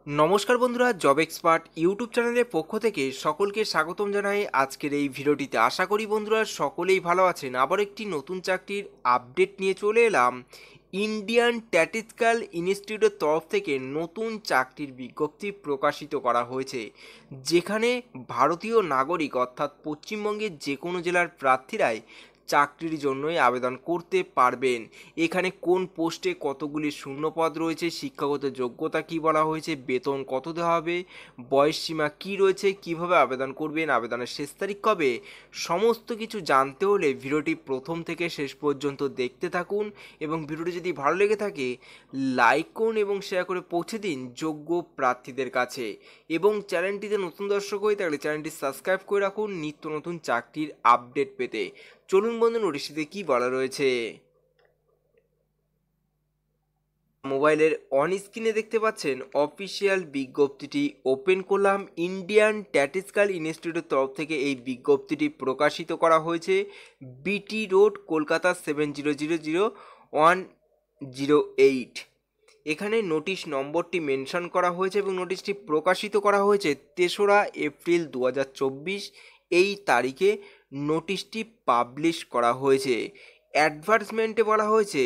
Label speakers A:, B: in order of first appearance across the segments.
A: নমস্কার বন্ধুরা, job expert YouTube চ্যানেলের পক্ষ থেকে সকলকে স্বাগতম জানাই আজকের এই ভিডিওটিতে। আশা করি বন্ধুরা সকলেই ভালো আছেন। আবার একটি নতুন চাকরির আপডেট নিয়ে চলে এলাম। ইন্ডিয়ান স্ট্যাটিস্টিক্যাল ইনস্টিটিউটের তরফ থেকে নতুন চাকরির বিজ্ঞপ্তি প্রকাশিত করা হয়েছে, যেখানে ভারতীয় নাগরিক অর্থাৎ পশ্চিমবঙ্গের যে কোনো জেলার প্রার্থীরাই চাকরির জন্যই আবেদন করতে পারবেন। এখানে কোন পোস্টে কতগুলি শূন্যপদ রয়েছে, শিক্ষাগত যোগ্যতা কি বলা হয়েছে, বেতন কত দেওয়া হবে, বয়স সীমা কী রয়েছে, কিভাবে আবেদন করবেন, আবেদনের শেষ তারিখ কবে, সমস্ত কিছু জানতে হলে ভিডিওটি প্রথম থেকে শেষ পর্যন্ত দেখতে থাকুন। এবং ভিডিওটি যদি ভালো লেগে থাকে লাইক করুন এবং শেয়ার করে পৌঁছে দিন যোগ্য প্রার্থীদের কাছে। এবং চ্যানেলটিতে নতুন দর্শক হয়ে থাকলে চ্যানেলটি সাবস্ক্রাইব করে রাখুন নিত্য নতুন চাকরির আপডেট পেতে। চলুন বন্ধু, নোটিশটিতে কি বলা রয়েছে। মোবাইলের অন স্ক্রিনে দেখতে পাচ্ছেন অফিসিয়াল বিজ্ঞপ্তিটি ওপেন করলাম। ইন্ডিয়ান স্ট্যাটিস্টিক্যাল ইনস্টিটিউটের তরফ থেকে এই বিজ্ঞপ্তিটি প্রকাশিত করা হয়েছে। BT road, Kolkata 700108। এখানে নোটিশ নম্বরটি মেনশন করা হয়েছে এবং নোটিশটি প্রকাশিত করা হয়েছে 3রা এপ্রিল 2024 এই তারিখে নোটিশটি পাবলিশ করা হয়েছে। অ্যাডভার্টাইজমেন্টে বলা হয়েছে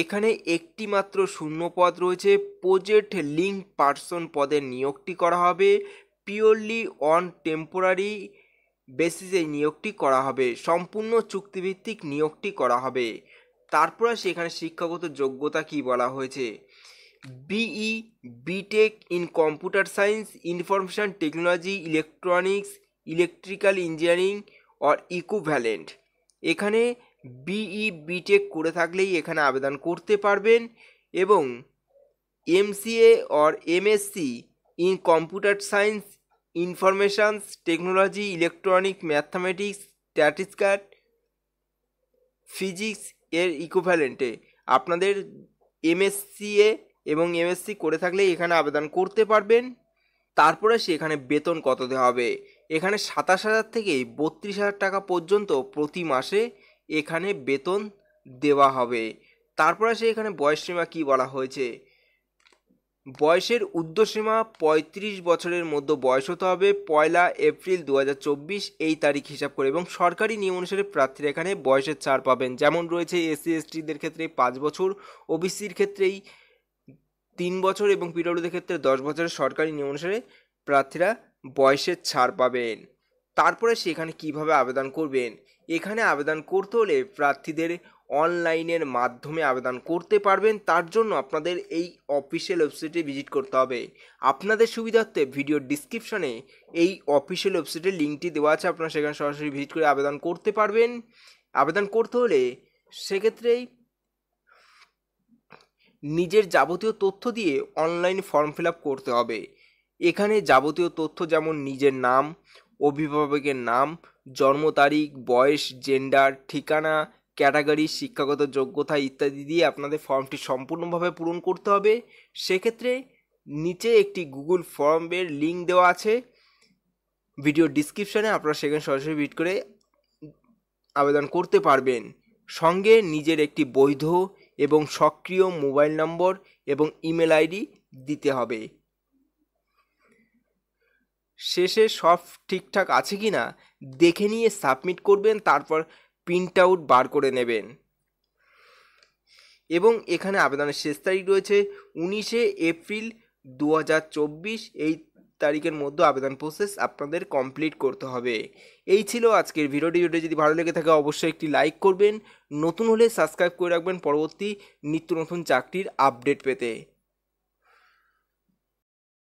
A: এখানে একটি মাত্র শূন্য পদ রয়েছে। প্রজেক্ট লিঙ্ক পার্সন পদে নিয়োগটি করা হবে। পিওরলি অন টেম্পোরারি বেসিসে নিয়োগটি করা হবে। সম্পূর্ণ চুক্তিভিত্তিক নিয়োগটি করা হবে। তারপরে সেখানে শিক্ষাগত যোগ্যতা কি বলা হয়েছে, BE BTech in computer science, information technology, electronics, electrical engineering or equivalent. এখানে বিই বিটেক করে থাকলেই এখানে আবেদন করতে পারবেন। এবং MCA or MSc in computer science, information technology, electronic, mathematics, statistical, physics এর ইকুইভ্যালেন্টে আপনাদের এমএসসিএ এবং এমএসসি করে থাকলে এখানে আবেদন করতে পারবেন। তারপরে সেখানে বেতন কত দেওয়া হবে, এখানে 27,000 থেকে 32,000 টাকা পর্যন্ত প্রতি মাসে এখানে বেতন দেওয়া হবে। তারপরে এখানে বয়সসীমা কি বলা হয়েছে, বয়সের ঊর্ধ্বসীমা 35 বছরের মধ্যে বয়স হতে হবে 1 এপ্রিল 2024 এই তারিখ হিসাব করে। এবং সরকারি নিয়ম অনুসারে প্রার্থীরা এখানে বয়সের ছাড় পাবেন, যেমন রয়েছে এসসি এসটিদের ক্ষেত্রে 5 বছর, ওবিসির ক্ষেত্রেই 3 বছর এবং পিডব্লিউদের ক্ষেত্রে 10 বছরের সরকারি নিয়ম অনুসারে প্রার্থীরা বয়সের ছাড় পাবেন। তারপরে সেখানে কিভাবে আবেদন করবেন, এখানে আবেদন করতে হলে প্রার্থীদের অনলাইনের মাধ্যমে আবেদন করতে পারবেন। তার জন্য আপনাদের এই অফিসিয়াল ওয়েবসাইটে ভিজিট করতে হবে। আপনাদের সুবিধার্থে ভিডিও ডিসক্রিপশনে এই অফিসিয়াল ওয়েবসাইটের লিঙ্কটি দেওয়া আছে, আপনারা সেখানে সরাসরি ভিজিট করে আবেদন করতে পারবেন। আবেদন করতে হলে সেক্ষেত্রেই নিজের যাবতীয় তথ্য দিয়ে অনলাইন ফর্ম ফিল আপ করতে হবে। এখানে যাবতীয় তথ্য যেমন নিজের নাম, অভিভাবকের নাম, জন্ম তারিখ, বয়স, জেন্ডার, ঠিকানা, ক্যাটাগরি, শিক্ষাগত যোগ্যতা ইত্যাদি দিয়ে আপনাদের ফর্মটি সম্পূর্ণভাবে পূরণ করতে হবে। সেক্ষেত্রে নিচে একটি গুগল ফর্মের লিঙ্ক দেওয়া আছে ভিডিও ডিসক্রিপশানে, আপনারা সেখানে সরাসরি ভিজিট করে আবেদন করতে পারবেন। সঙ্গে নিজের একটি বৈধ এবং সক্রিয় মোবাইল নম্বর এবং ইমেল আইডি দিতে হবে। শেষে সব ঠিকঠাক আছে কি না দেখে নিয়ে সাবমিট করবেন, তারপর প্রিন্ট আউট বার করে নেবেন। এবং এখানে আবেদনের শেষ তারিখ রয়েছে 19 এপ্রিল 2024 এই তারিখের মধ্যে আবেদন প্রসেস আপনাদের কমপ্লিট করতে হবে। এই ছিল আজকের ভিডিওটি যদি ভালো লেগে থাকে অবশ্যই একটি লাইক করবেন, নতুন হলে সাবস্ক্রাইব করে রাখবেন পরবর্তী নিত্য নতুন চাকরির আপডেট পেতে।